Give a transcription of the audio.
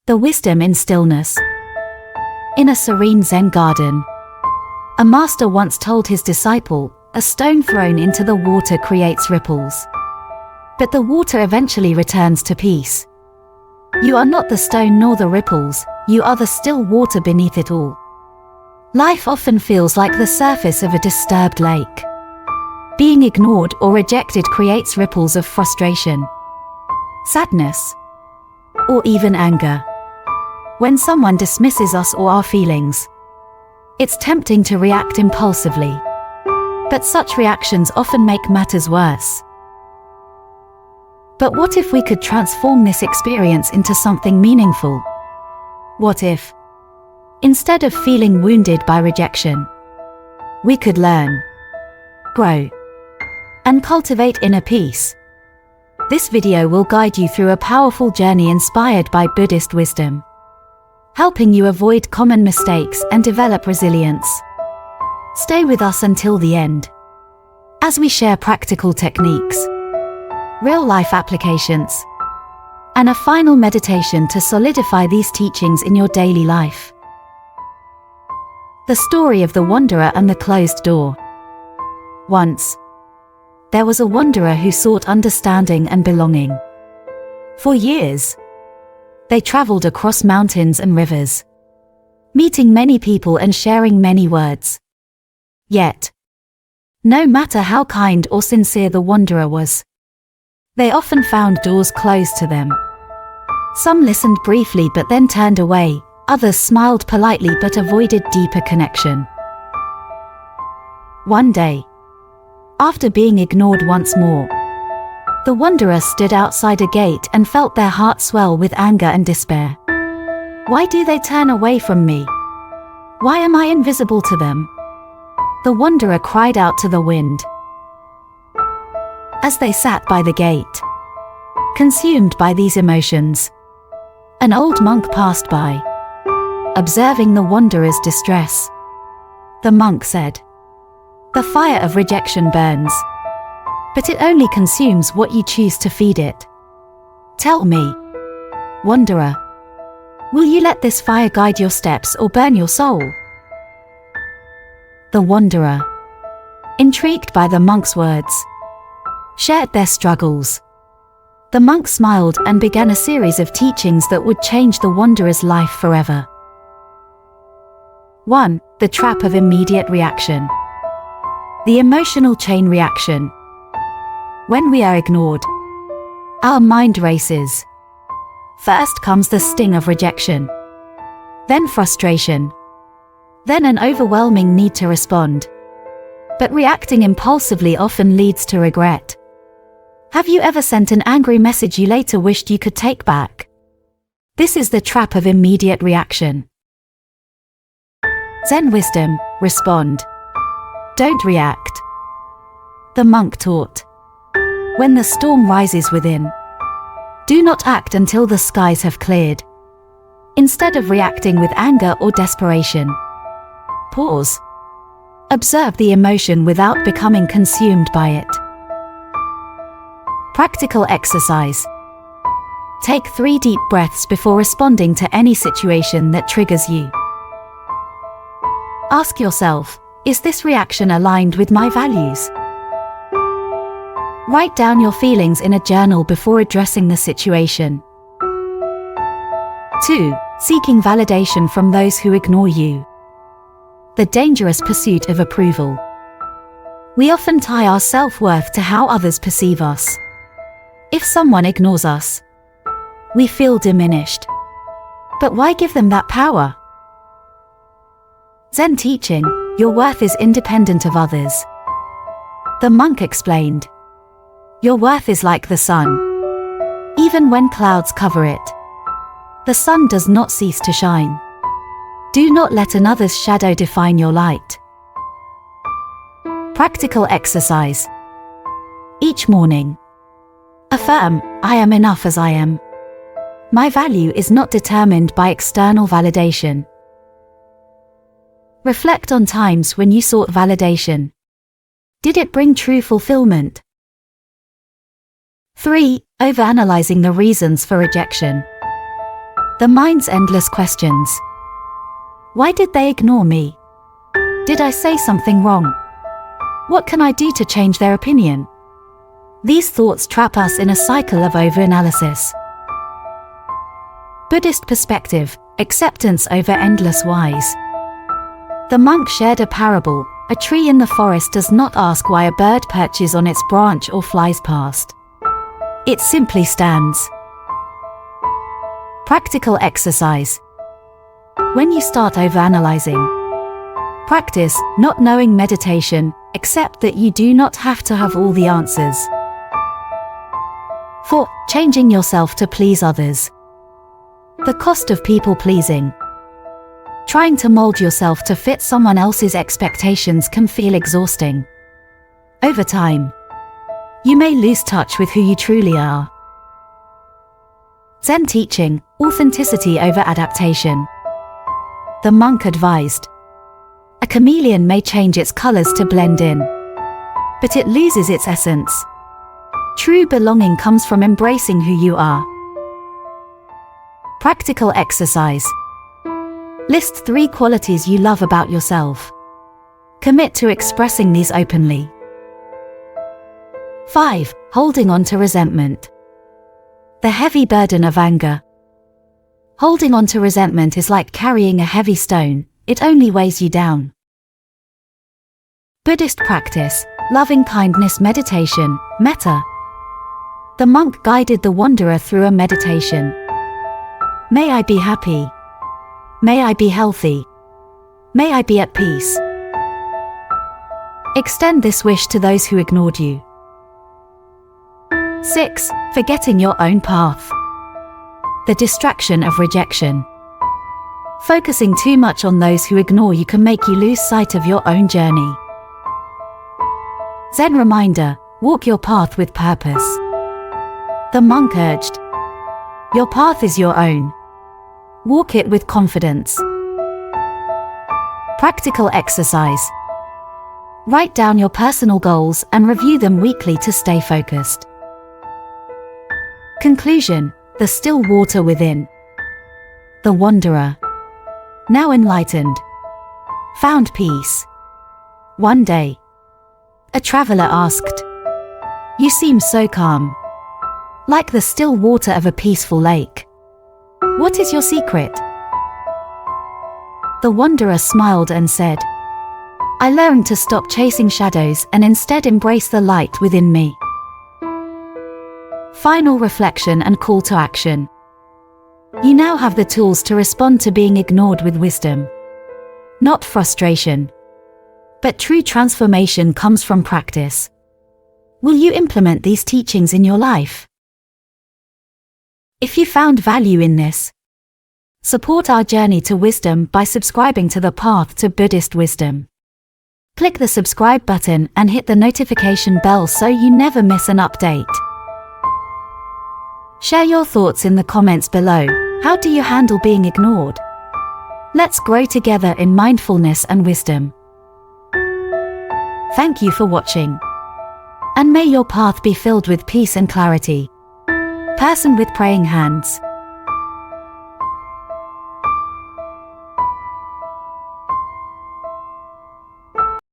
The wisdom in stillness. In a serene Zen garden, a master once told his disciple, a stone thrown into the water creates ripples, but the water eventually returns to peace. You are not the stone nor the ripples, you are the still water beneath it all. Life often feels like the surface of a disturbed lake. Being ignored or rejected creates ripples of frustration, sadness, or even anger. When someone dismisses us or our feelings, it's tempting to react impulsively. But such reactions often make matters worse. But what if we could transform this experience into something meaningful? What if, instead of feeling wounded by rejection, we could learn, grow, and cultivate inner peace? This video will guide you through a powerful journey inspired by Buddhist wisdom, helping you avoid common mistakes and develop resilience. Stay with us until the end, as we share practical techniques, real-life applications, and a final meditation to solidify these teachings in your daily life. The story of the wanderer and the closed door. Once, there was a wanderer who sought understanding and belonging. For years, they traveled across mountains and rivers, meeting many people and sharing many words. Yet, no matter how kind or sincere the wanderer was, they often found doors closed to them. Some listened briefly but then turned away, others smiled politely but avoided deeper connection. One day, after being ignored once more, the wanderer stood outside a gate and felt their heart swell with anger and despair. Why do they turn away from me? Why am I invisible to them? The wanderer cried out to the wind. As they sat by the gate, consumed by these emotions, an old monk passed by. Observing the wanderer's distress, the monk said, "The fire of rejection burns, but it only consumes what you choose to feed it. Tell me, wanderer, will you let this fire guide your steps or burn your soul?" The wanderer, intrigued by the monk's words, shared their struggles. The monk smiled and began a series of teachings that would change the wanderer's life forever. 1. The trap of immediate reaction. The emotional chain reaction. When we are ignored, our mind races. First comes the sting of rejection, then frustration, then an overwhelming need to respond. But reacting impulsively often leads to regret. Have you ever sent an angry message you later wished you could take back? This is the trap of immediate reaction. Zen wisdom, respond. Don't react. The monk taught, when the storm rises within, do not act until the skies have cleared. Instead of reacting with anger or desperation, pause. Observe the emotion without becoming consumed by it. Practical exercise. Take 3 deep breaths before responding to any situation that triggers you. Ask yourself, is this reaction aligned with my values? Write down your feelings in a journal before addressing the situation. 2. Seeking validation from those who ignore you. The dangerous pursuit of approval. We often tie our self-worth to how others perceive us. If someone ignores us, we feel diminished. But why give them that power? Zen teaching, your worth is independent of others. The monk explained, your worth is like the sun. Even when clouds cover it, the sun does not cease to shine. Do not let another's shadow define your light. Practical exercise. Each morning, affirm, I am enough as I am. My value is not determined by external validation. Reflect on times when you sought validation. Did it bring true fulfillment? 3. Overanalyzing the reasons for rejection. The mind's endless questions. Why did they ignore me? Did I say something wrong? What can I do to change their opinion? These thoughts trap us in a cycle of overanalysis. Buddhist perspective, acceptance over endless whys. The monk shared a parable. A tree in the forest does not ask why a bird perches on its branch or flies past. It simply stands. Practical exercise. When you start overanalyzing, practice not knowing meditation. Accept that you do not have to have all the answers. 4. Changing yourself to please others. The cost of people-pleasing. Trying to mold yourself to fit someone else's expectations can feel exhausting. Over time, you may lose touch with who you truly are. Zen teaching, authenticity over adaptation. The monk advised, a chameleon may change its colors to blend in, but it loses its essence. True belonging comes from embracing who you are. Practical exercise. List 3 qualities you love about yourself. Commit to expressing these openly. 5. Holding on to resentment. The heavy burden of anger. Holding on to resentment is like carrying a heavy stone, it only weighs you down. Buddhist practice, loving kindness meditation, metta. The monk guided the wanderer through a meditation. May I be happy. May I be healthy. May I be at peace. Extend this wish to those who ignored you. 6. Forgetting your own path. The distraction of rejection. Focusing too much on those who ignore you can make you lose sight of your own journey. Zen reminder, walk your path with purpose. The monk urged, your path is your own. Walk it with confidence. Practical exercise. Write down your personal goals and review them weekly to stay focused. Conclusion, the still water within. The wanderer, now enlightened, found peace. One day, a traveler asked, you seem so calm, like the still water of a peaceful lake. What is your secret? The wanderer smiled and said, I learned to stop chasing shadows and instead embrace the light within me. Final reflection and call to action. You now have the tools to respond to being ignored with wisdom. Not frustration. But true transformation comes from practice. Will you implement these teachings in your life? If you found value in this, support our journey to wisdom by subscribing to the Path to Buddhist Wisdom. Click the subscribe button and hit the notification bell so you never miss an update. Share your thoughts in the comments below. How do you handle being ignored? Let's grow together in mindfulness and wisdom. Thank you for watching. And may your path be filled with peace and clarity. Person with praying hands.